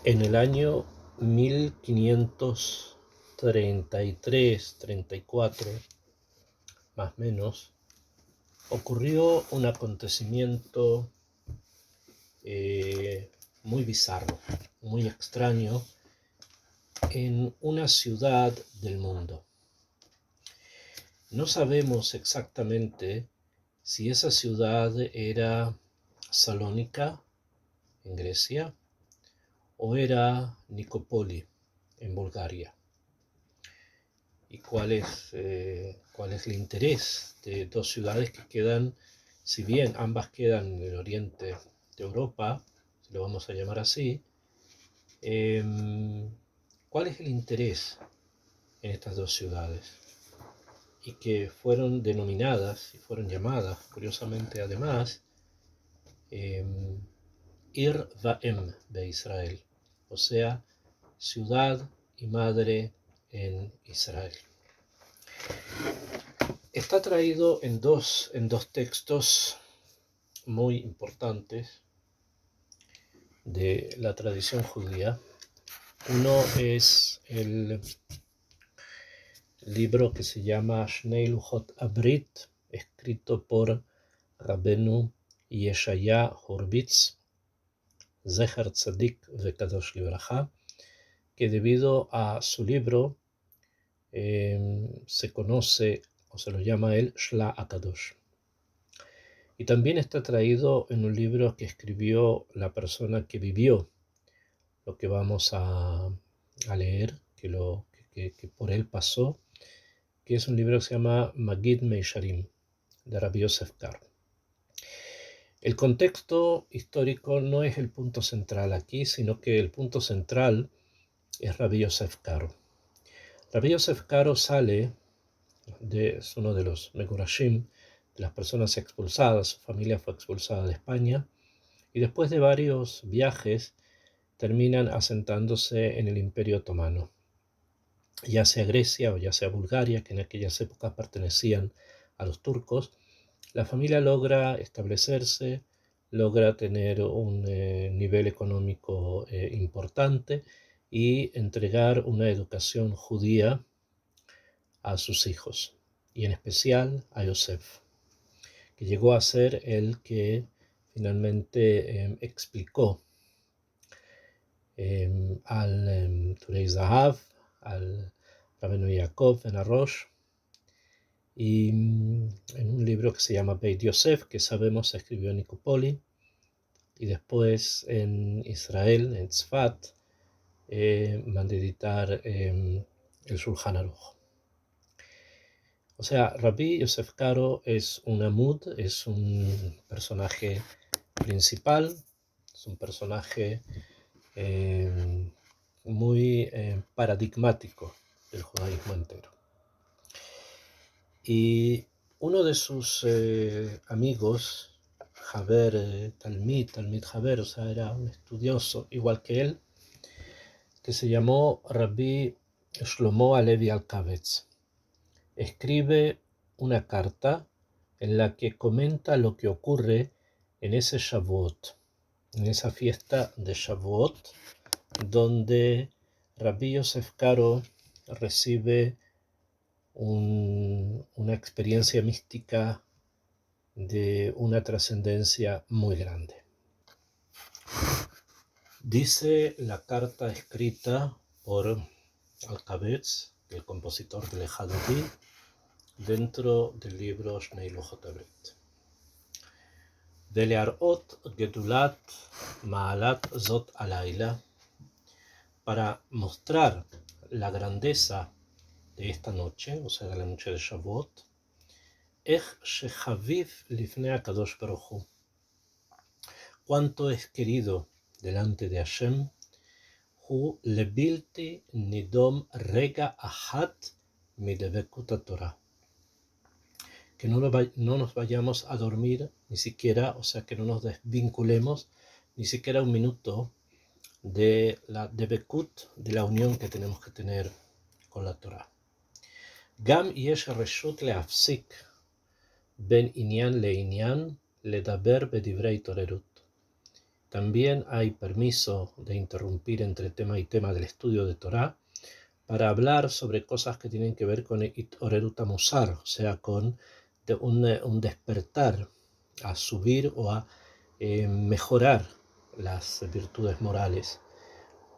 En el año 1533-34, más o menos, ocurrió un acontecimiento muy bizarro, muy extraño, en una ciudad del mundo. No sabemos exactamente si esa ciudad era Salónica, en Grecia, o era Nicópoli, en Bulgaria. ¿Y cuál es el interés de dos ciudades que quedan, si bien ambas quedan en el oriente de Europa, si lo vamos a llamar así? ¿Cuál es el interés en estas dos ciudades? Y que fueron denominadas y fueron llamadas, curiosamente además, Ir Vaem de Israel, o sea, ciudad y madre en Israel. Está traído en dos textos muy importantes de la tradición judía. Uno es el libro que se llama Shnei Luchot Abrit, escrito por Rabenu Yeshaya Horbitz, Zecher Tzadik Vekadosh Libraja, que debido a su libro se conoce o se lo llama el Shla HaKadosh. Y también está traído en un libro que escribió la persona que vivió lo que vamos a leer, que por él pasó, que es un libro que se llama Magid Meisharim, de Rabbi Yosef Karo. El contexto histórico no es el punto central aquí, sino que el punto central es Rabbi Yosef Karo. Rabbi Yosef Karo es uno de los Megurashim, de las personas expulsadas. Su familia fue expulsada de España y después de varios viajes terminan asentándose en el Imperio Otomano, ya sea Grecia o ya sea Bulgaria, que en aquellas épocas pertenecían a los turcos. La familia logra establecerse, logra tener un nivel económico importante y entregar una educación judía a sus hijos, y en especial a Yosef, que llegó a ser el que finalmente explicó al Turei Zahav, al Rabenu Yaakov Ben Arosh, y en un libro que se llama Beit Yosef, que sabemos se escribió en Nicópoli, y después en Israel, en Tzfat, mandé editar el Shulchan Aruch. O sea, Rabbi Yosef Karo es un amud, es un personaje principal, es un personaje muy paradigmático del judaísmo entero. Y uno de sus amigos, Talmid Haber, o sea, era un estudioso igual que él, que se llamó Rabbi Shlomo Alevi Alkavetz, escribe una carta en la que comenta lo que ocurre en ese Shavuot, en esa fiesta de Shavuot, donde Rabbi Yosef Karo recibe una experiencia mística de una trascendencia muy grande. Dice la carta escrita por Alkavetz, el compositor del Ejadotí, dentro del libro Shnei Luchot Abrit. Velearot Gedulat Maalat Zot Alayla, para mostrar la grandeza de esta noche, o sea, de la noche de Shavuot, Ech Shechaviv Lifnei HaKadosh Baruch Hu, cuánto es querido delante de Hashem, Hu lebilti nidom rega ahat midevekut Torah, que no nos vayamos a dormir ni siquiera, o sea, que no nos desvinculemos ni siquiera un minuto de la devekut, de la unión que tenemos que tener con la Torah. Gam yesh reshut leafsik ben inyan leinyan ledaber bedivrei torerut, también hay permiso de interrumpir entre tema y tema del estudio de Torá para hablar sobre cosas que tienen que ver con Orerut Musar, o sea, con un despertar a subir o a mejorar las virtudes morales.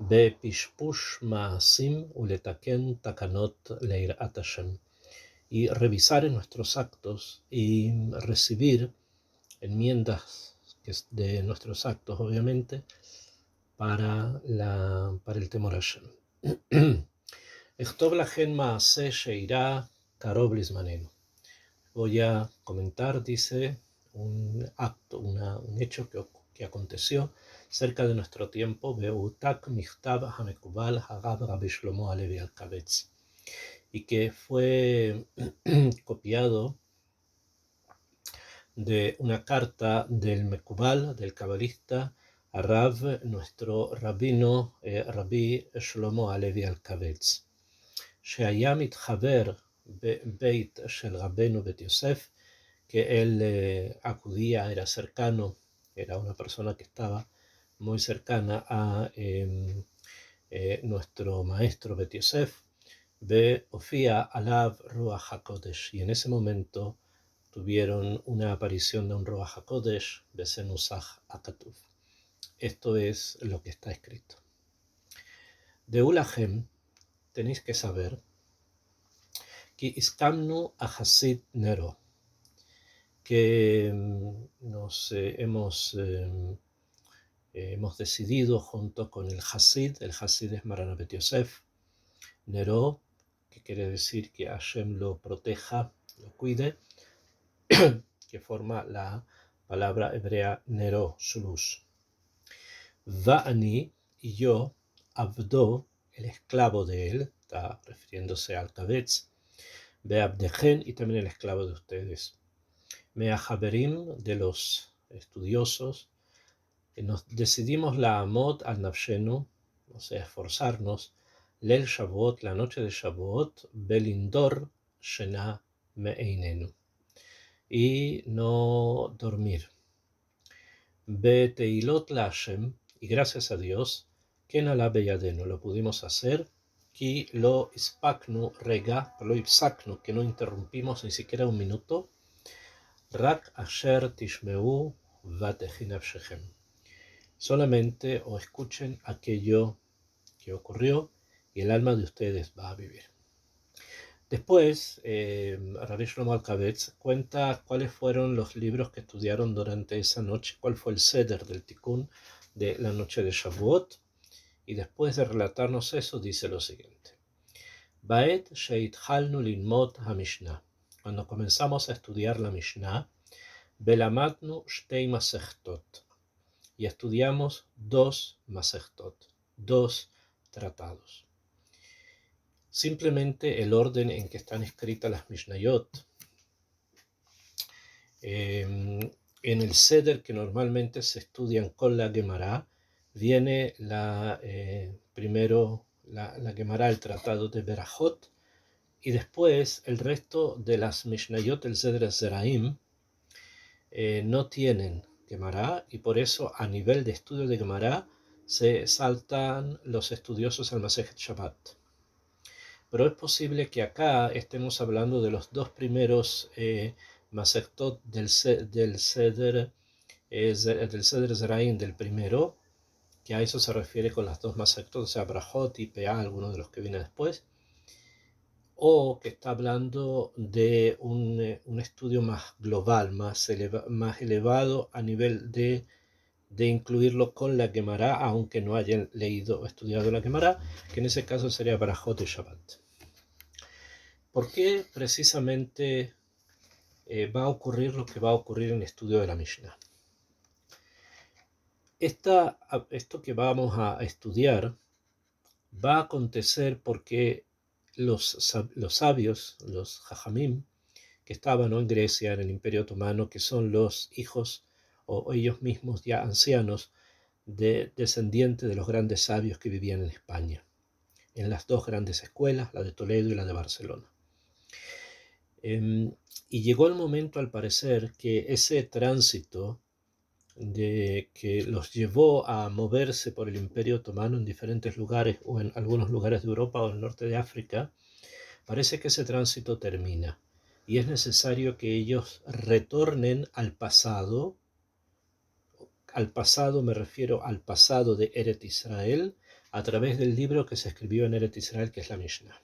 Be pishpush ma'asim uletaken takanot leirat Hashem. Y revisar en nuestros actos y recibir enmiendas de nuestros actos, obviamente, para el temor a Hashem. Echtov lachen ma'aseh sheirá karov lizmanenu. Voy a comentar, dice, un acto, un hecho que aconteció cerca de nuestro tiempo, Beutak Michtav Hamekubal Harav Rabbi Shlomo Alevi Alkavetz, y que fue copiado de una carta del Mekubal, del cabalista, a Rav, nuestro rabino, Rabbi Shlomo Alevi Alkavetz. שהיה מתחבר בבית של רבנו בית יוסף, que él acudía, era cercano, era una persona que estaba muy cercana a nuestro maestro Bet Yosef, Ofía Alav Ruach HaKodesh, y en ese momento tuvieron una aparición de un Ruach HaKodesh, Besenusach Akatuv. Esto es lo que está escrito. De Ulahem tenéis que saber que iskamnu a Hasid Nero, que hemos decidido junto con el Hasid es Maran Bet Yosef, Nero, que quiere decir que Hashem lo proteja, lo cuide, que forma la palabra hebrea Nero, su luz. Va'ani, y yo, Abdo, el esclavo de él, está refiriéndose al Kavetz, Beabdejen, y también el esclavo de ustedes. Meahaberim, de los estudiosos, nos decidimos la Amot al Nafshenu, o sea, esforzarnos, Lel Shavuot, la noche de Shavuot, Belindor Shena Me'einenu, y no dormir. Beteilot la Hashem, y gracias a Dios, Ken ala beyadenu, lo pudimos hacer, Ki lo ispaknu rega, lo ipsaknu, que no interrumpimos ni siquiera un minuto, Rak asher tishmeu vatechi nafshechem. Solamente o escuchen aquello que ocurrió y el alma de ustedes va a vivir. Después, Rabbi Shlomo Alkavetz cuenta cuáles fueron los libros que estudiaron durante esa noche, cuál fue el seder del Tikkun de la noche de Shavuot, y después de relatarnos eso dice lo siguiente. Baet sheitchalnu lilmod ha-Mishnah. Cuando comenzamos a estudiar la Mishnah, Belamatnu shtei masechtot, y estudiamos 2 masechtot, 2 tratados. Simplemente el orden en que están escritas las Mishnayot. En el Seder que normalmente se estudian con la Gemara, viene primero la Gemara, el tratado de Berajot, y después el resto de las Mishnayot, el Seder Zeraim, no tienen Gemara, y por eso a nivel de estudio de Gemara se saltan los estudiosos al Masejet Shabbat. Pero es posible que acá estemos hablando de los 2 primeros Masechtot del Seder Zeraim, del primero, que a eso se refiere con las 2 Masechtot, o sea, Brajot y Peah, alguno de los que viene después, o que está hablando de un estudio más global, más elevado a nivel de incluirlo con la Gemara, aunque no hayan leído o estudiado la Gemara, que en ese caso sería Brajot y Shabbat. ¿Por qué precisamente va a ocurrir lo que va a ocurrir en el estudio de la Mishnah? Esto que vamos a estudiar va a acontecer porque los sabios, los Jajamim, que estaban en Grecia, en el Imperio Otomano, que son los hijos o ellos mismos ya ancianos descendientes de los grandes sabios que vivían en España, en las 2 grandes escuelas, la de Toledo y la de Barcelona. Y llegó el momento, al parecer, que ese tránsito de que los llevó a moverse por el Imperio Otomano en diferentes lugares o en algunos lugares de Europa o el norte de África, parece que ese tránsito termina y es necesario que ellos retornen al pasado me refiero al pasado de Eret Israel, a través del libro que se escribió en Eret Israel, que es la Mishnah.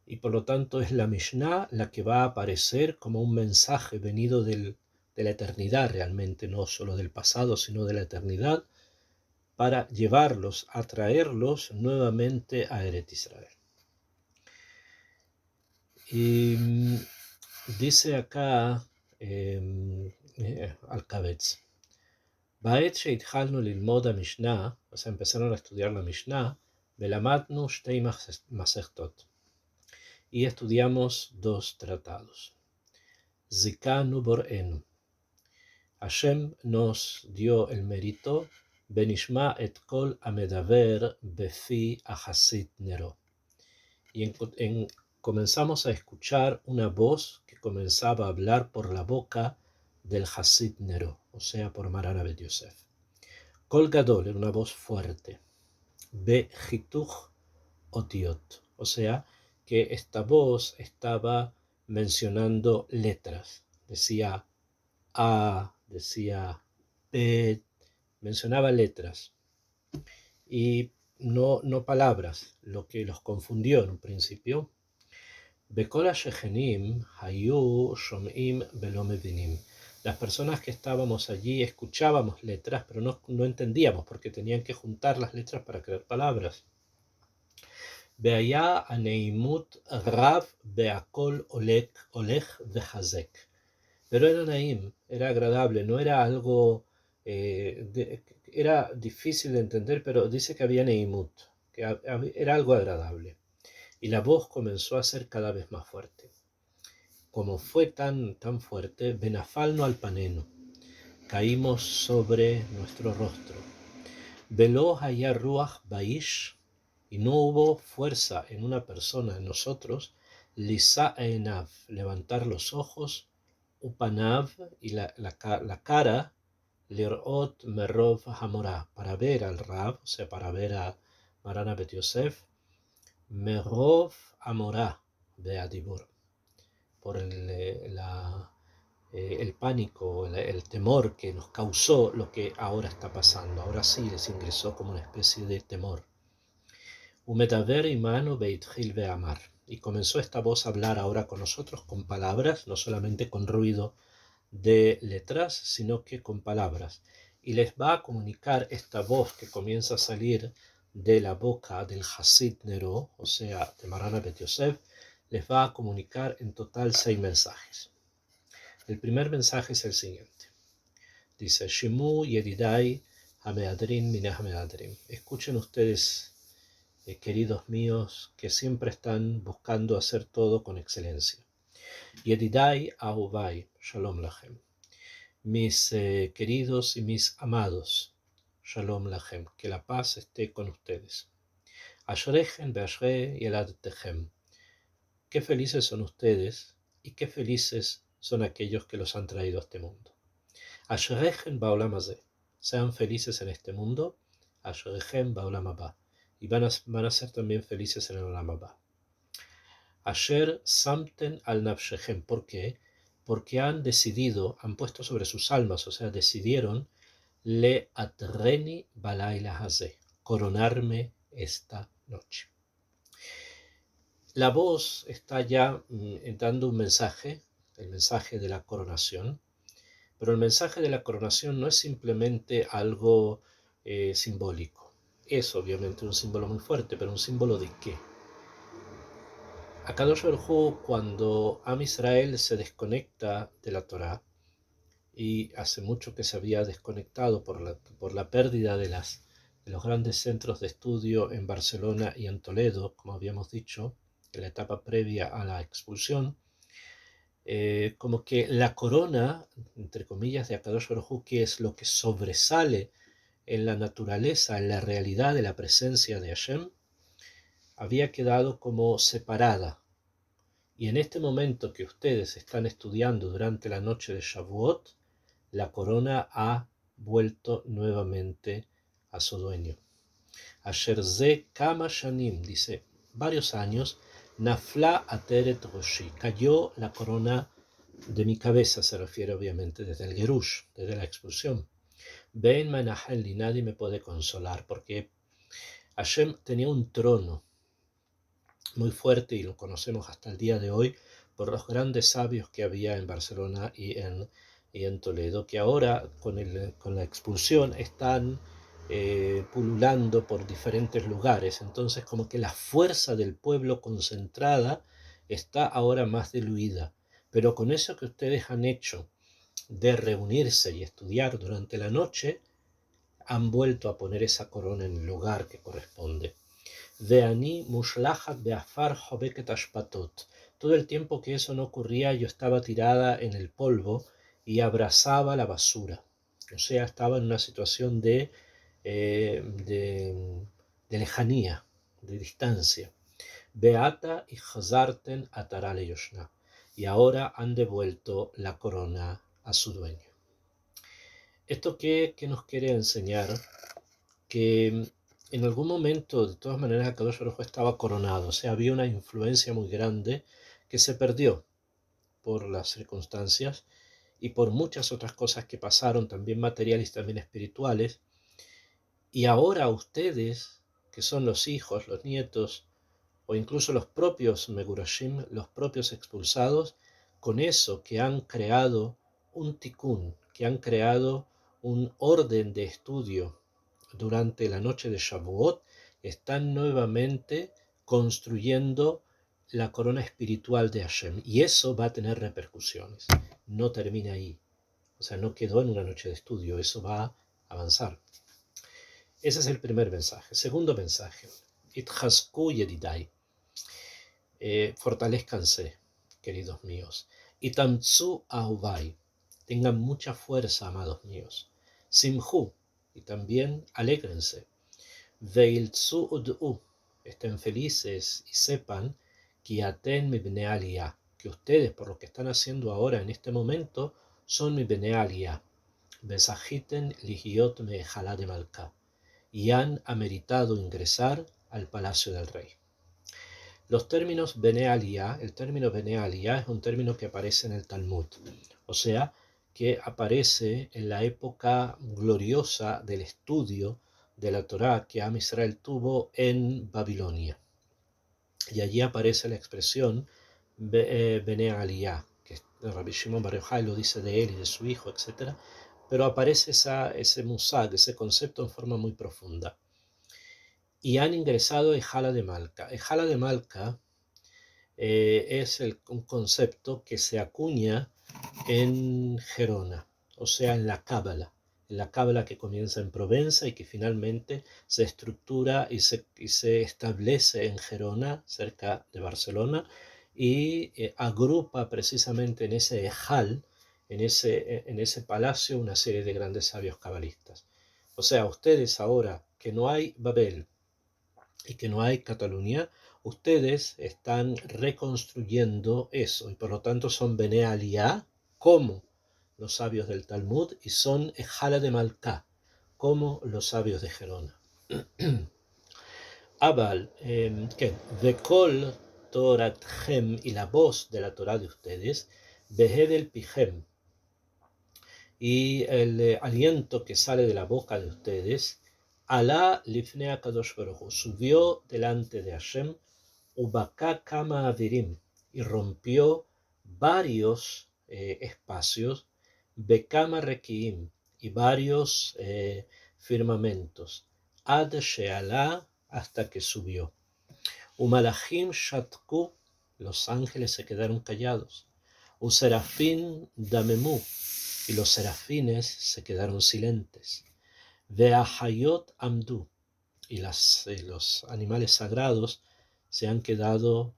Y por lo tanto es la Mishnah la que va a aparecer como un mensaje venido de la eternidad realmente, no solo del pasado, sino de la eternidad, para llevarlos, a traerlos nuevamente a Eret Israel. Y dice acá Alcabetz, בעת שהתחלנו ללמוד המשנה, o sea, empezaron a estudiar la Mishnah, ולמדנו שתי מסכתות, y estudiamos dos tratados. Zikanu Bor'enu. Hashem nos dio el mérito, Benishma et kol amedaver befi ahasit nero. Y comenzamos a escuchar una voz que comenzaba a hablar por la boca del Hasid Nero, o sea, por Maran Bet Yosef. Kol Gadol era una voz fuerte, Be Hituch Otiot, o sea, que esta voz estaba mencionando letras, decía A, decía Bet, mencionaba letras y no palabras, lo que los confundió en un principio. Bekola Shechenim Hayu Shomim Velo Mevinim. Las personas que estábamos allí escuchábamos letras, pero no entendíamos porque tenían que juntar las letras para crear palabras. Beaya Aneimut Rav Beakol Olech Vehazek. Pero era naim, era agradable, no era algo, era difícil de entender, pero dice que había neimut, que era algo agradable. Y la voz comenzó a ser cada vez más fuerte. Como fue tan fuerte, Benafalno al paneno, caímos sobre nuestro rostro. Velo haya ruach baish, y no hubo fuerza en una persona, en nosotros, lisa enav, levantar los ojos, upanav, y la cara, lirot merov hamorá, para ver al Rab, o sea, para ver a Marana Bet Yosef, merov amorá, beadibur, por el pánico, el temor que nos causó lo que ahora está pasando. Ahora sí les ingresó como una especie de temor. Umedaver imanu beitchil ve'amar. Y comenzó esta voz a hablar ahora con nosotros con palabras, no solamente con ruido de letras, sino que con palabras. Y les va a comunicar esta voz que comienza a salir de la boca del Hasid Nero, o sea, de Marana Bet Yosef, les va a comunicar en total 6 mensajes. El primer mensaje es el siguiente. Dice, Shimu Yedidai Hameadrin Minah Hameadrin. Escuchen ustedes, queridos míos, que siempre están buscando hacer todo con excelencia. Yedidai Ahubai, Shalom Lachem. Mis queridos y mis amados, Shalom Lachem, que la paz esté con ustedes. Ashrechen beashre yelad techem. Qué felices son ustedes y qué felices son aquellos que los han traído a este mundo. Ashrechen ba'olam hazeh. Sean felices en este mundo. Ashrechen ba'olam haba. Y van a ser también felices en el olam haba. Asher samten al nafshechem. ¿Por qué? Porque han puesto sobre sus almas, o sea, decidieron le atreni balayla hazeh, coronarme esta noche. La voz está ya dando un mensaje, el mensaje de la coronación, pero el mensaje de la coronación no es simplemente algo simbólico. Es obviamente un símbolo muy fuerte, pero ¿un símbolo de qué? Akadosh Baruj Hu, cuando Am Israel se desconecta de la Torá, y hace mucho que se había desconectado por la pérdida de los grandes centros de estudio en Barcelona y en Toledo, como habíamos dicho, en la etapa previa a la expulsión, como que la corona, entre comillas, de Akadosh Baruj Hu, que es lo que sobresale en la naturaleza, en la realidad de la presencia de Hashem, había quedado como separada. Y en este momento que ustedes están estudiando durante la noche de Shavuot, la corona ha vuelto nuevamente a su dueño. Asher ze kama shanim, dice, varios años, nafla ateret roshi, cayó la corona de mi cabeza, se refiere obviamente desde el Gerush, desde la expulsión. Ben Manahel, y nadie me puede consolar, porque Hashem tenía un trono muy fuerte y lo conocemos hasta el día de hoy por los grandes sabios que había en Barcelona y en Toledo, que ahora con la expulsión están pululando por diferentes lugares. Entonces como que la fuerza del pueblo concentrada está ahora más diluida. Pero con eso que ustedes han hecho de reunirse y estudiar durante la noche, han vuelto a poner esa corona en el lugar que corresponde. Veani mushlachat beafar hobeket ashpatot. Todo el tiempo que eso no ocurría, yo estaba tirada en el polvo y abrazaba la basura. O sea, estaba en una situación de lejanía, de distancia. Beata y Hazarten atarale yoshna. Y ahora han devuelto la corona a su dueño. ¿Esto qué nos quiere enseñar? Que en algún momento, de todas maneras, Akadosh Baruj Hu estaba coronado, o sea, había una influencia muy grande que se perdió por las circunstancias y por muchas otras cosas que pasaron, también materiales, también espirituales, y ahora ustedes, que son los hijos, los nietos, o incluso los propios Megurashim, los propios expulsados, con eso que han creado un tikkun, que han creado un orden de estudio durante la noche de Shavuot, están nuevamente construyendo la corona espiritual de Hashem. Y eso va a tener repercusiones. No termina ahí. O sea, no quedó en una noche de estudio. Eso va a avanzar. Ese es el primer mensaje. Segundo mensaje. Itchazku yedidai. Fortalezcanse, queridos míos. Itamtsu ahuvai. Tengan mucha fuerza, amados míos. Simhu. Y también alégrense. Veiltsu ud'u, estén felices y sepan que ustedes, por lo que están haciendo ahora en este momento, son mi bnei aliyah. Besajiten lihiot me'echalá de Malká, y han ameritado ingresar al palacio del rey. Los términos bnei aliyah, el término bnei aliyah es un término que aparece en el Talmud, o sea, que aparece en la época gloriosa del estudio de la Torá que Am Israel tuvo en Babilonia. Y allí aparece la expresión Bnei Aliyah, que Rabbi Shimon Bar Yochai lo dice de él y de su hijo, etc. Pero aparece ese musag, ese concepto en forma muy profunda. Y han ingresado a Ejala de Malca. Ejala de Malca es un concepto que se acuña en Gerona, o sea, en la Cábala que comienza en Provenza y que finalmente se estructura y se establece en Gerona, cerca de Barcelona, y agrupa precisamente en ese ejal, en ese palacio, una serie de grandes sabios cabalistas. O sea, ustedes ahora que no hay Babel y que no hay Cataluña, ustedes están reconstruyendo eso y por lo tanto son Bnei Aliyah como los sabios del Talmud y son Ejala de Malká como los sabios de Gerona. Abal, ¿qué? Vekol Toratchem, y la voz de la Torah de ustedes, Behedel Pichem, y el aliento que sale de la boca de ustedes, Alá Lifnei HaKadosh Baruch Hu, subió delante de Hashem, Ubaka Kama Avirim, y rompió varios espacios, Bekama Rekiim, y varios firmamentos, Ad Shealá, hasta que subió. Umalachim Shatku, los ángeles se quedaron callados. Userafim Damemu, y los serafines se quedaron silentes. Veahayot Amdu, y los animales sagrados se han quedado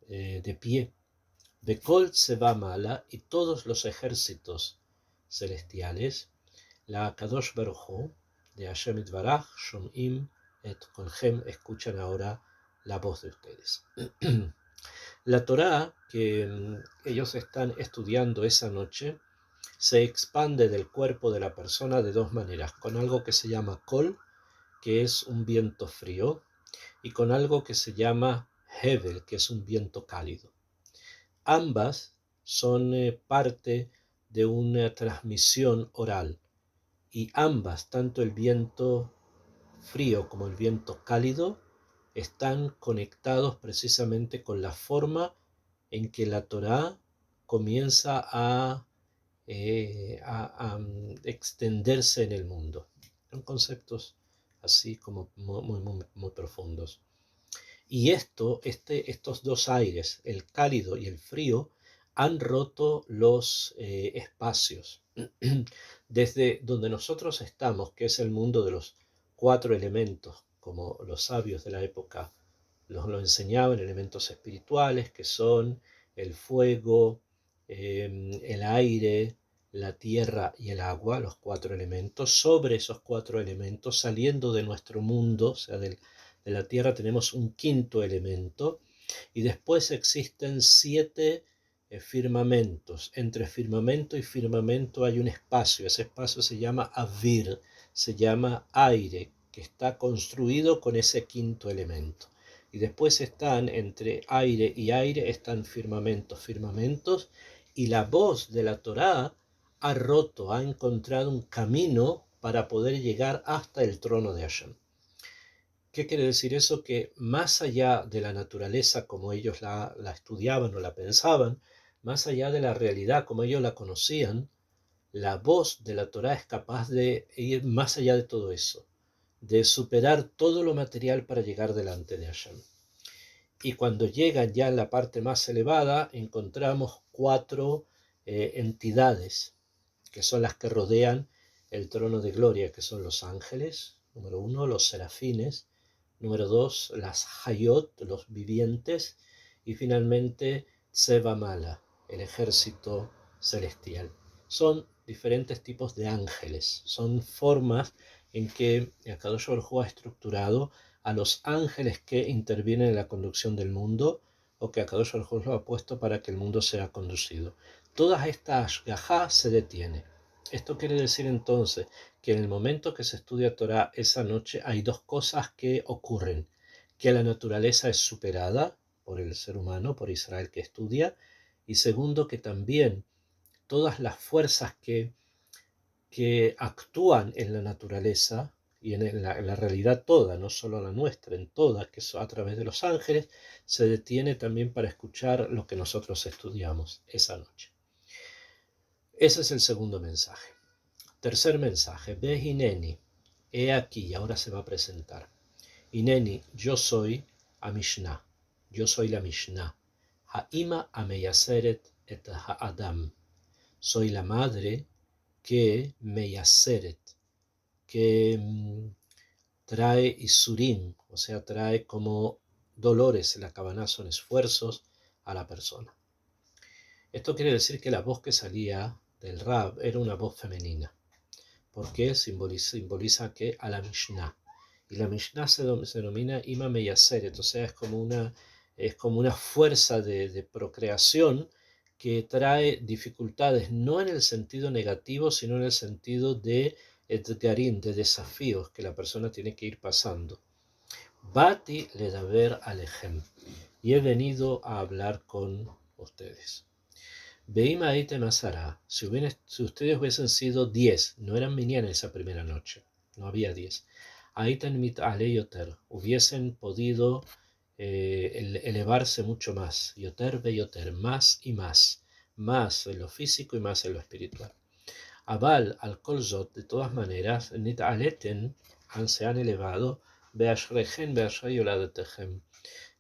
de pie. Bekol Tseva Mala, y todos los ejércitos celestiales, la Kadosh Baruch Hu, de Hashem Itbaraj, Shom'im et Kolchem, escuchan ahora la voz de ustedes. La Torá que ellos están estudiando esa noche se expande del cuerpo de la persona de dos maneras, con algo que se llama kol, que es un viento frío, y con algo que se llama hevel, que es un viento cálido. Ambas son parte de una transmisión oral, y ambas, tanto el viento frío como el viento cálido, están conectados precisamente con la forma en que la Torá comienza extenderse en el mundo. Son conceptos así como muy profundos. Y estos dos aires, el cálido y el frío, han roto los espacios. Desde donde nosotros estamos, que es el mundo de los cuatro elementos, como los sabios de la época lo enseñaban, elementos espirituales que son el fuego, el aire, la tierra y el agua, los cuatro elementos. Sobre esos cuatro elementos, saliendo de nuestro mundo, o sea, de la tierra, tenemos un quinto elemento, y después existen siete firmamentos. Entre firmamento y firmamento hay un espacio. Ese espacio se llama avir, se llama aire, que está construido con ese quinto elemento. Y después están entre aire y aire, están firmamentos, y la voz de la Torá ha roto, ha encontrado un camino para poder llegar hasta el trono de Hashem. ¿Qué quiere decir eso? Que más allá de la naturaleza como ellos la estudiaban o la pensaban, más allá de la realidad como ellos la conocían, la voz de la Torá es capaz de ir más allá de todo eso, de superar todo lo material para llegar delante de Hashem. Y cuando llegan ya en la parte más elevada, encontramos cuatro entidades, que son las que rodean el trono de gloria, que son los ángeles, número uno, los serafines, número dos, las hayot, los vivientes, y finalmente Tseva-Mala, el ejército celestial. Son diferentes tipos de ángeles, son formas en que Akadosh Baruj Hu ha estructurado a los ángeles que intervienen en la conducción del mundo, o que Akadosh Baruj Hu lo ha puesto para que el mundo sea conducido. Toda esta ashgajá se detiene. Esto quiere decir entonces que en el momento que se estudia Torah esa noche hay dos cosas que ocurren: que la naturaleza es superada por el ser humano, por Israel que estudia, y segundo, que también todas las fuerzas que actúan en la naturaleza y en la realidad toda, no solo la nuestra, en toda, que es a través de los ángeles, se detiene también para escuchar lo que nosotros estudiamos esa noche. Ese es el segundo mensaje. Tercer mensaje, Ve Hineni, he aquí, y ahora se va a presentar. Hineni, yo soy a Mishnah, yo soy la Mishnah. Ha'ima ameyaseret et ha'adam, soy la madre que meyaseret, que trae isurim, o sea, trae como dolores, la Kavaná son esfuerzos a la persona. Esto quiere decir que la voz que salía del Rab era una voz femenina, porque simboliza que a la Mishnah. Y la Mishnah se denomina Ima Meyaseret, o sea, es como una fuerza de procreación que trae dificultades, no en el sentido negativo, sino en el sentido de etgarim, de desafíos que la persona tiene que ir pasando. Bati ledaber alejem, y he venido a hablar con ustedes. Veima Eitem Asara, si ustedes hubiesen sido 10, no eran minyan esa primera noche, no había 10. Aitem mit aleyoter, hubiesen podido elevarse mucho más. Yoter ve yoter, más y más en lo físico y más en lo espiritual. Abal al kolzot, de todas maneras, nit aleten, se han elevado, beashrechen beashrei yoladetehem,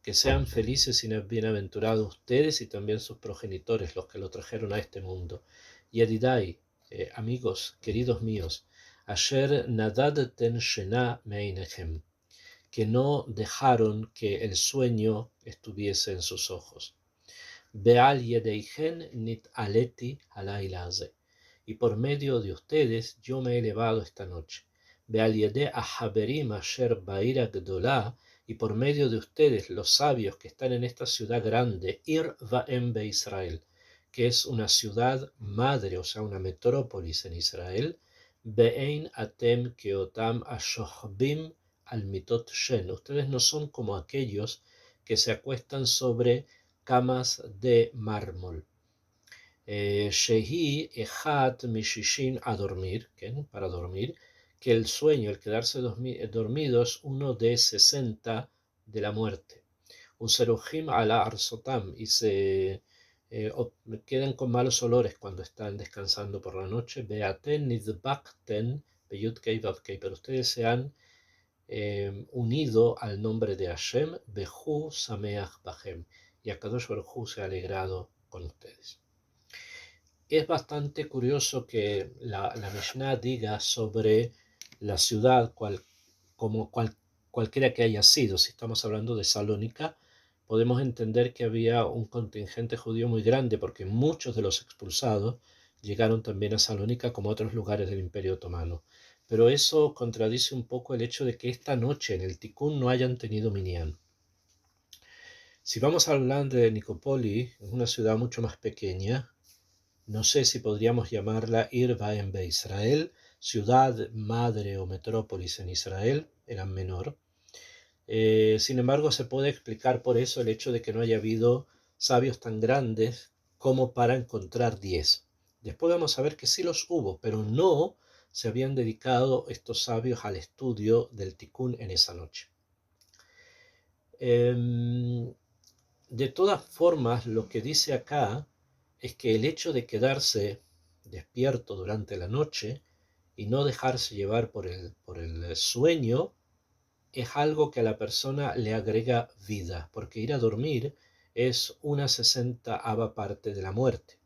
que sean felices y bienaventurados ustedes y también sus progenitores, los que lo trajeron a este mundo. Yedidai, amigos, queridos míos, asher nadadten shena meinechem, que no dejaron que el sueño estuviese en sus ojos. Beal yedeichen nit aleti halailaze, y por medio de ustedes yo me he elevado esta noche. Beal yede ahaberim asher ba'ira gdolah, y por medio de ustedes, los sabios que están en esta ciudad grande, Ir Vaem Be Israel, que es una ciudad madre, o sea, una metrópolis en Israel. Be'ein atem keotam ashochbim al mitot shen. Ustedes no son como aquellos que se acuestan sobre camas de mármol. Shehi echat mishishin a dormir, para dormir, que el sueño, el quedarse dormido es uno de 60 de la muerte. Useruhim ala arsotam, y se quedan con malos olores cuando están descansando por la noche. Beaten nidbakten beyudkei vavkei, pero ustedes se han unido al nombre de Hashem, Behu Sameach Bahem, y Akadosh Baruj Hu se ha alegrado con ustedes. Es bastante curioso que la Mishnah diga sobre la ciudad, cualquiera que haya sido. Si estamos hablando de Salónica, podemos entender que había un contingente judío muy grande, porque muchos de los expulsados llegaron también a Salónica como a otros lugares del Imperio Otomano. Pero eso contradice un poco el hecho de que esta noche en el Tikkun no hayan tenido minyan. Si vamos a hablar de Nicópoli, es una ciudad mucho más pequeña. No sé si podríamos llamarla Ir Baem Be Israel, ciudad madre o metrópolis en Israel, era menor. Sin embargo, se puede explicar por eso el hecho de que no haya habido sabios tan grandes como para encontrar 10. Después vamos a ver que sí los hubo, pero no se habían dedicado estos sabios al estudio del Tikkun en esa noche. De todas formas, lo que dice acá es que el hecho de quedarse despierto durante la noche y no dejarse llevar por el sueño es algo que a la persona le agrega vida, porque ir a dormir es una 60ª parte de la muerte.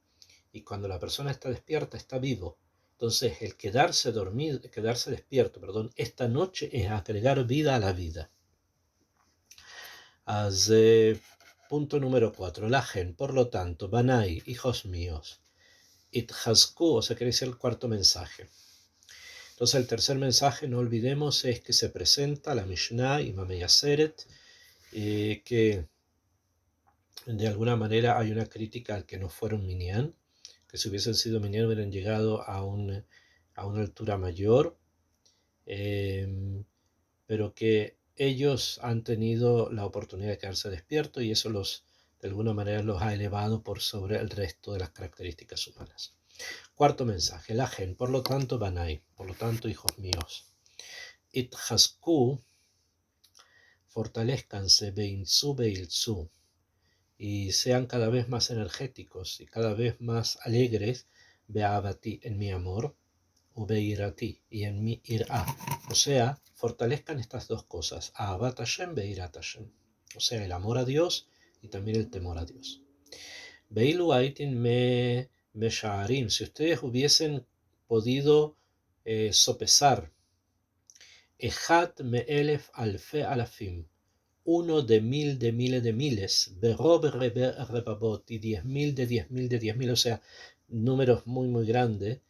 Y cuando la persona está despierta, está vivo. Entonces, el quedarse despierto, esta noche es agregar vida a la vida. Punto número 4. Lajen, por lo tanto, Banai, hijos míos, Itchazku, o sea, quiere decir el cuarto mensaje. Entonces, el tercer mensaje, no olvidemos, es que se presenta la Mishnah y Mamei Aseret, que de alguna manera hay una crítica al que no fueron minyan, que si hubiesen sido minyan hubieran llegado a una altura mayor, pero que ellos han tenido la oportunidad de quedarse despiertos y eso de alguna manera los ha elevado por sobre el resto de las características humanas. Cuarto mensaje, la gen, por lo tanto, Banai, por lo tanto, hijos míos, Itchazku, fortalezcanse, Beintzu, Beiltzu, y sean cada vez más energéticos y cada vez más alegres, Be'avati, en mi amor, o Beirati, y en mi irá. O sea, fortalezcan estas dos cosas, Ahavat Hashem, Beirat Hashem. O sea, el amor a Dios y también el temor a Dios. Beilu aitin me sha'arim, si ustedes hubiesen podido sopesar, Ejat me elef alfe alafim, uno de mil de miles de miles, berob rebabot, y 10.000 de 10.000 de 10.000, o sea, números muy muy grandes,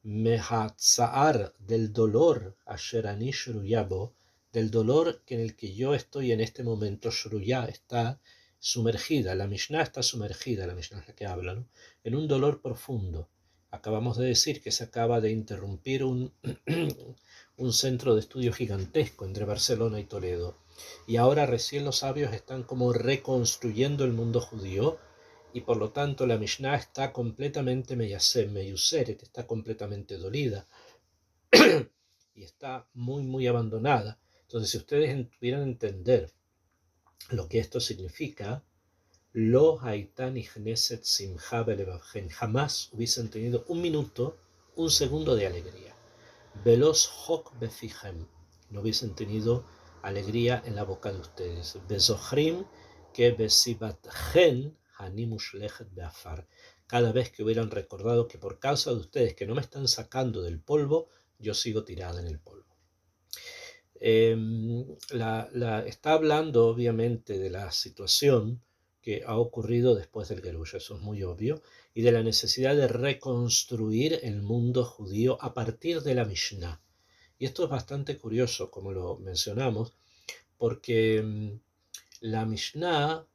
mehatzaar, del dolor, asher ani shruyabo, del dolor en el que yo estoy en este momento, shruya, está sumergida, la Mishnah está sumergida, la Mishnah es la que habla, ¿no?, en un dolor profundo. Acabamos de decir que se acaba de interrumpir un centro de estudio gigantesco entre Barcelona y Toledo. Y ahora recién los sabios están como reconstruyendo el mundo judío y por lo tanto la Mishnah está completamente meyuseret, está completamente dolida y está muy muy abandonada. Entonces, si ustedes pudieran entender lo que esto significa, lo haitan ichneset simcha belevavchen, jamás hubiesen tenido un minuto, un segundo de alegría. Velos hok befijem, no hubiesen tenido alegría en la boca de ustedes. Bezochrim que besibatchen hanimushlechet beafar. Cada vez que hubieran recordado que por causa de ustedes que no me están sacando del polvo, yo sigo tirada en el polvo. Está hablando obviamente de la situación que ha ocurrido después del Gerush, eso es muy obvio, y de la necesidad de reconstruir el mundo judío a partir de la Mishnah. Y esto es bastante curioso, como lo mencionamos, porque la Mishnah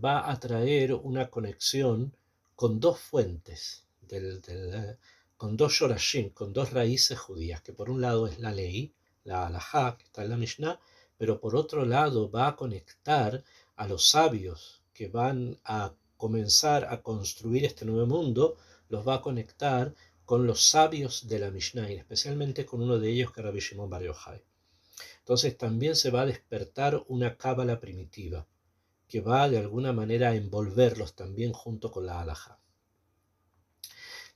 va a traer una conexión con dos fuentes, con dos shorashim, con dos raíces judías, que por un lado es la ley, la halajá, que está en la Mishnah, pero por otro lado va a conectar a los sabios que van a comenzar a construir este nuevo mundo, los va a conectar con los sabios de la Mishnah, y especialmente con uno de ellos, que es Rabbi Shimon Bar Yochai. Entonces también se va a despertar una cábala primitiva, que va de alguna manera a envolverlos también junto con la halajá.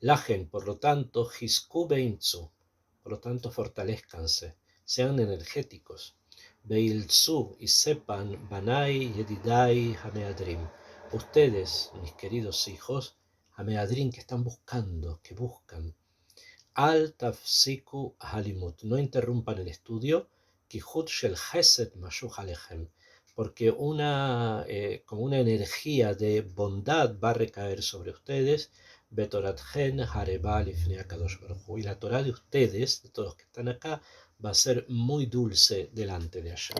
Lajen, por lo tanto, Hizku beimtzu, por lo tanto, fortalezcanse, sean energéticos. Beilzu, y sepan, Banai Yedidai Hameadrim, ustedes, mis queridos hijos, Hameadrim, que están buscando, que buscan. Al tafsiku halimut, no interrumpan el estudio, Kihut shel Chesed mashuch alechem, porque como una energía de bondad va a recaer sobre ustedes. Betoratchen hareba lifnei HaKadosh Baruj Hu, y la Torah de ustedes, de todos los que están acá, va a ser muy dulce delante de Hashem.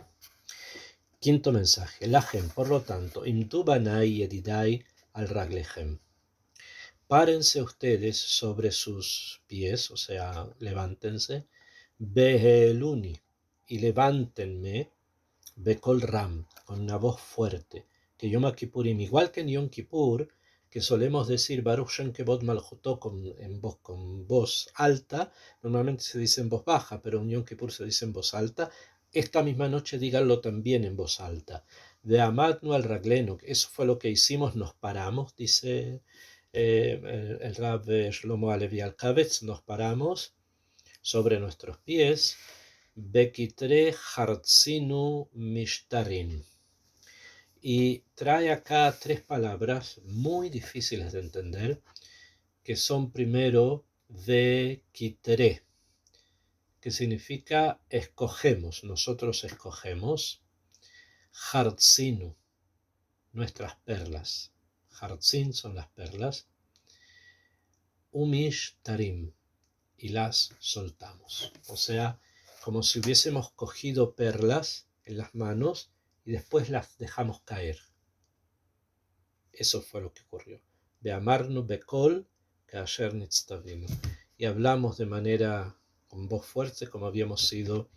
Quinto mensaje. Lahem, por lo tanto, imtu banai yedidai al raglechem. Párense ustedes sobre sus pies, o sea, levántense. Beheluni, y levántenme. Bekol ram, con una voz fuerte. Que Yom Kippurim, igual que en Yom Kippur, que solemos decir Baruch Shem Kevod Malchuto con voz alta, normalmente se dice en voz baja, pero en Yom Kippur se dice en voz alta. Esta misma noche díganlo también en voz alta. De Amatnu al Raglenu, eso fue lo que hicimos, nos paramos, dice el Rab Shlomo Alevi Alkavetz, nos paramos sobre nuestros pies. Bekitre Hartzinu Mishtarin. Y trae acá tres palabras muy difíciles de entender, que son primero Bekitre, que significa escogemos, nosotros escogemos. Hartzinu, nuestras perlas. Hartzin son las perlas. Umishtarim, y las soltamos. O sea, como si hubiésemos cogido perlas en las manos y después las dejamos caer. Eso fue lo que ocurrió. Beamarnu bekol kasher nitztavinu. Y hablamos de manera con voz fuerte como habíamos sido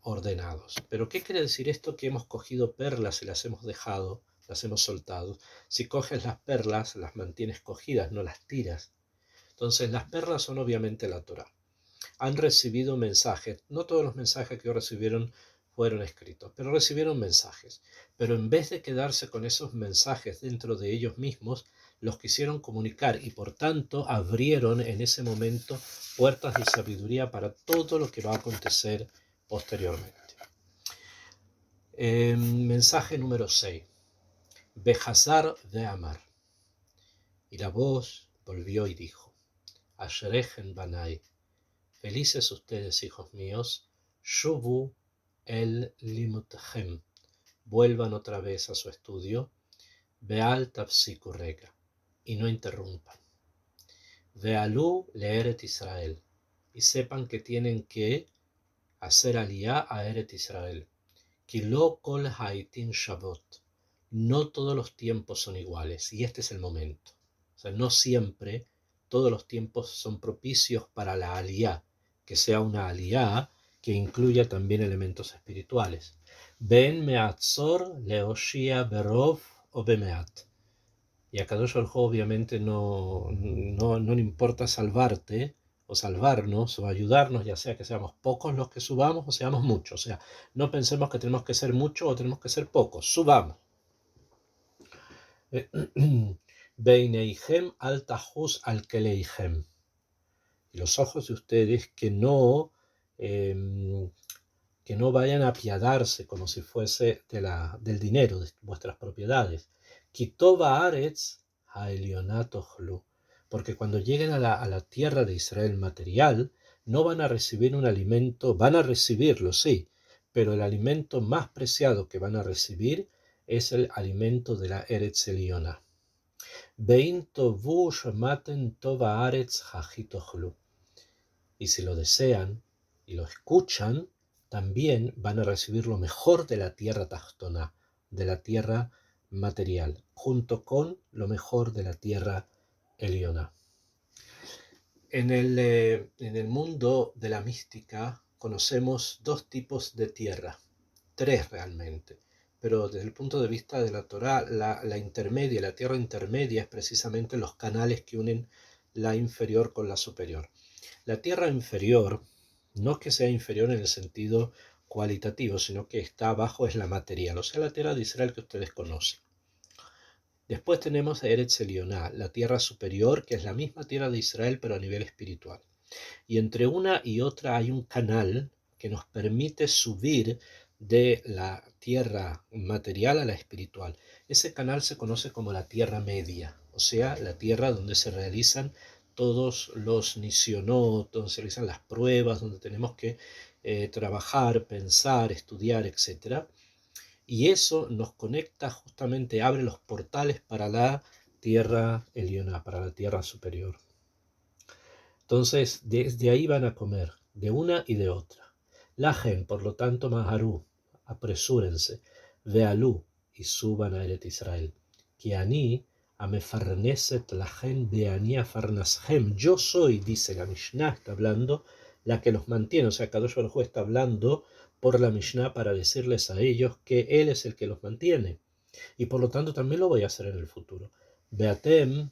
ordenados. Pero ¿qué quiere decir esto? Que hemos cogido perlas y las hemos dejado, las hemos soltado. Si coges las perlas, las mantienes cogidas, no las tiras. Entonces las perlas son obviamente la Torah. Han recibido mensajes. No todos los mensajes que recibieron fueron escritos, pero recibieron mensajes. Pero en vez de quedarse con esos mensajes dentro de ellos mismos, los quisieron comunicar y por tanto abrieron en ese momento puertas de sabiduría para todo lo que va a acontecer posteriormente. Mensaje número 6. Behazar de Amar. Y la voz volvió y dijo: Asherechen Banai, felices ustedes, hijos míos, Shubu el limutchem, vuelvan otra vez a su estudio, Beal tafsiku rega, y no interrumpan. Vealú leeret Israel, y sepan que tienen que hacer aliyá a Eret Israel. Kilo kol haitin shabot, no todos los tiempos son iguales, y este es el momento. O sea, no siempre todos los tiempos son propicios para la aliyá, que sea una aliyá que incluya también elementos espirituales. Ben meatzor leoshia berov o bemeat. Y a Kadosh Baruj Hu obviamente no le importa salvarte o salvarnos o ayudarnos, ya sea que seamos pocos los que subamos o seamos muchos. O sea, no pensemos que tenemos que ser muchos o tenemos que ser pocos. Subamos. Beineihem al tahus al keleihem. Y los ojos de ustedes que no vayan a apiadarse como si fuese del dinero, de vuestras propiedades. Kitova aretz haelionatochlu. Porque cuando lleguen a la tierra de Israel material, no van a recibir un alimento, van a recibirlo, sí, pero el alimento más preciado que van a recibir es el alimento de la Eretz Eliona. Bein tovu shamaten tova aretz hachitochlu. Y si lo desean y lo escuchan, también van a recibir lo mejor de la tierra tachtona, de la tierra material, junto con lo mejor de la tierra Elioná. En el mundo de la mística conocemos dos tipos de tierra, tres realmente, pero desde el punto de vista de la Torá, la intermedia, la tierra intermedia es precisamente los canales que unen la inferior con la superior. La tierra inferior, no es que sea inferior en el sentido cualitativo, sino que está abajo, es la material, o sea, la tierra de Israel que ustedes conocen. Después tenemos a Eretz Elioná, la tierra superior, que es la misma tierra de Israel, pero a nivel espiritual. Y entre una y otra hay un canal que nos permite subir de la tierra material a la espiritual. Ese canal se conoce como la tierra media, o sea, la tierra donde se realizan todos los nisionot, donde se realizan las pruebas, donde tenemos que trabajar, pensar, estudiar, etc. Y eso nos conecta justamente, abre los portales para la tierra Elioná, para la tierra superior. Entonces, desde ahí van a comer, de una y de otra. Lajen, por lo tanto, Maharú, apresúrense, Vealú, y suban a Eret Israel. Kiani, amefarneset lajen beani afarnashem. Yo soy, dice la Mishnah, está hablando, la que los mantiene. O sea, Kadosh Baruj Hu está hablando por la Mishnah para decirles a ellos que Él es el que los mantiene. Y por lo tanto también lo voy a hacer en el futuro. Beatem,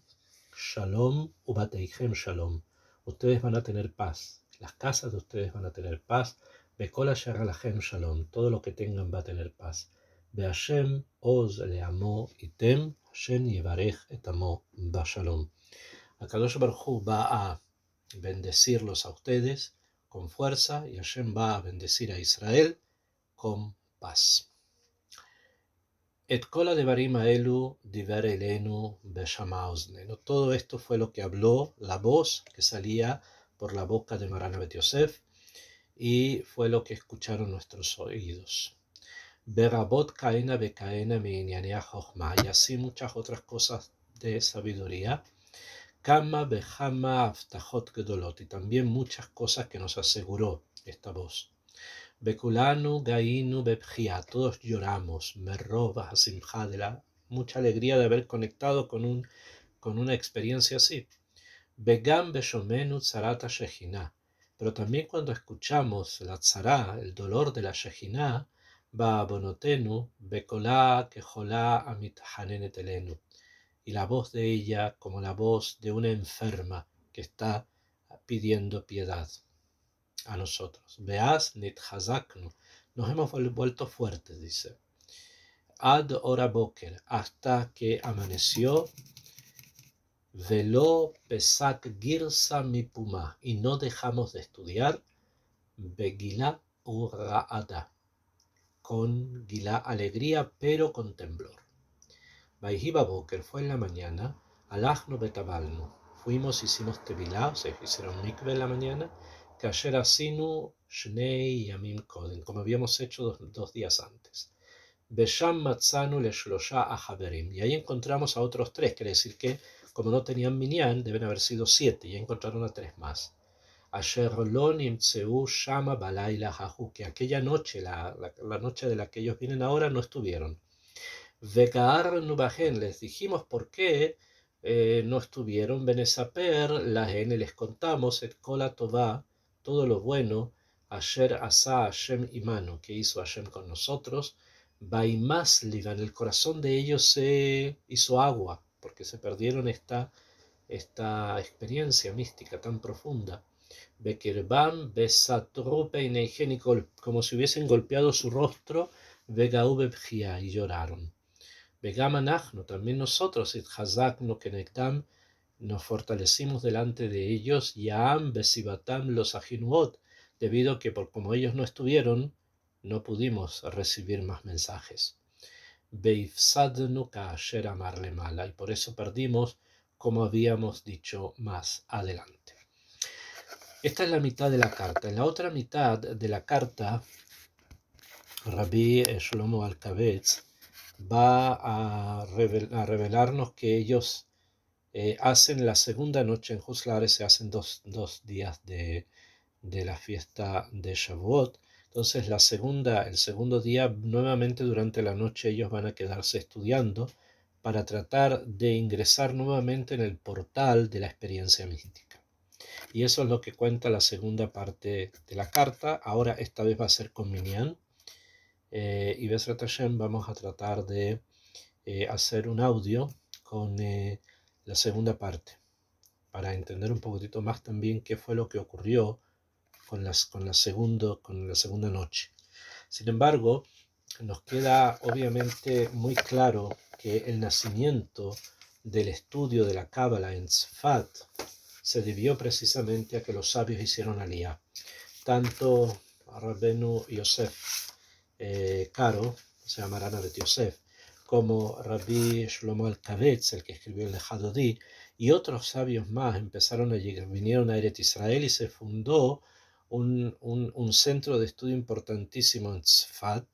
Shalom, Ubateichem Shalom. Ustedes van a tener paz. Las casas de ustedes van a tener paz. Bekola Sharalachem Shalom. Todo lo que tengan va a tener paz. Beashem Oz Leamo Item Hashem Yevarech Etamo Bashalom. Akadosh Baruj Hu va a bendecirlos a ustedes con fuerza y Hashem va a bendecir a Israel con paz. Et kola devarim haelu diver elenu beshama oznenu. Todo esto fue lo que habló la voz que salía por la boca de Maran Bet Yosef y fue lo que escucharon nuestros oídos. Berabot kaena bekaena meinyanea chochma, y así muchas otras cosas de sabiduría. Kama bejama aftachot gedolot, y también muchas cosas que nos aseguró esta voz. Bekulanu gainu bebjia, todos lloramos, merroba simcha, de la mucha alegría de haber conectado con una experiencia así. Begam beshomenu tzarata shejina, pero también cuando escuchamos la tzara, el dolor de la shejina, ba'abonotenu bekolá kejolá amithanenet elenu, y la voz de ella como la voz de una enferma que está pidiendo piedad a nosotros. Beaz nithazaknu, nos hemos vuelto fuertes, dice. Ad hora boker, hasta que amaneció. Velo pesak girsa mi puma, y no dejamos de estudiar. Begilá urraada, con gilá alegría, pero con temblor. Vaihiba boker, fue en la mañana. Alachnu betabalnu, fuimos, hicimos tevilá, o sea, hicieron mikve en la mañana. Kasher asinu shnei yamim koden, como habíamos hecho dos días antes. Besham matzanu leshlosha ahaberim, y ahí encontramos a otros tres, quiere decir que como no tenían minyan, deben haber sido 7, y encontraron a 3 más. Asher lo nimtzeu shama balayla hahu, que aquella noche, la noche de la que ellos vienen ahora, no estuvieron. Vegaar nubajen, les dijimos por qué no estuvieron. Benesaper, la N, les contamos, et kola tová, todo lo bueno, asher asa Hashem imanu, que hizo Hashem con nosotros. Baimas ligan, el corazón de ellos se hizo agua, porque se perdieron esta experiencia mística tan profunda. Bekirbam besatru peineigen, como si hubiesen golpeado su rostro, vegau bebjia, y lloraron. Vegam anachnu, también nosotros, itzhazaknu kenegdam, nos fortalecimos delante de ellos, yaam besibatam los ajinuot, debido a que como ellos no estuvieron, no pudimos recibir más mensajes. Beifsadnu kaasher amarle mala, y por eso perdimos, como habíamos dicho más adelante. Esta es la mitad de la carta. En la otra mitad de la carta, Rabbi Shlomo Alkabetz va a revelarnos que ellos hacen la segunda noche en Huslare, se hacen dos días de la fiesta de Shavuot. Entonces el segundo día, nuevamente durante la noche ellos van a quedarse estudiando para tratar de ingresar nuevamente en el portal de la experiencia mística. Y eso es lo que cuenta la segunda parte de la carta. Ahora esta vez va a ser con Minyan. Y Besrat Hashem vamos a tratar de hacer un audio con la segunda parte, para entender un poquitito más también qué fue lo que ocurrió con la segunda noche. Sin embargo, nos queda obviamente muy claro que el nacimiento del estudio de la Cábala en Tzfat se debió precisamente a que los sabios hicieron aliyá. Tanto Rabbenu Yosef Karo, o sea, Marana Bet Yosef, como Rabbi Shlomo Alkavetz, el que escribió el Hadodí, y otros sabios más empezaron a llegar, vinieron a Eretz Israel y se fundó un centro de estudio importantísimo en Tzfat.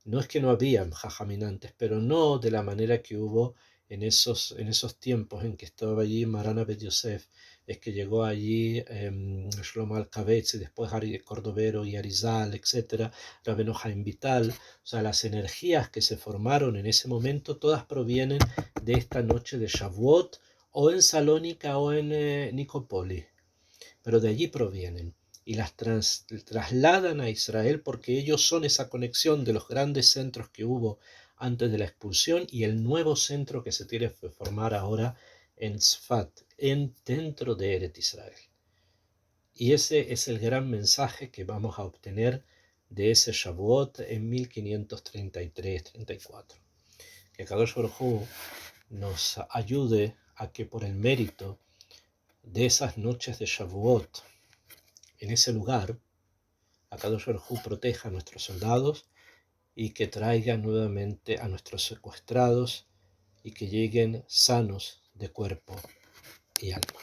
No es que no había Jajamín antes, pero no de la manera que hubo en esos tiempos en que estaba allí Marana Bet Yosef. Es que llegó allí Shlomo Alkavetz y después Ari Cordovero y Arizal, etc., Rabbeinu Haim Vital. O sea, las energías que se formaron en ese momento todas provienen de esta noche de Shavuot, o en Salónica o en Nicópoli, pero de allí provienen y las trasladan a Israel porque ellos son esa conexión de los grandes centros que hubo antes de la expulsión y el nuevo centro que se tiene que formar ahora en Tzfat, dentro de Eretz Israel. Y ese es el gran mensaje que vamos a obtener de ese Shavuot en 1533-34. Que Kadosh Baruj Hu nos ayude a que por el mérito de esas noches de Shavuot en ese lugar, Akadosh Baruj Hu proteja a nuestros soldados y que traiga nuevamente a nuestros secuestrados y que lleguen sanos de cuerpo y alma.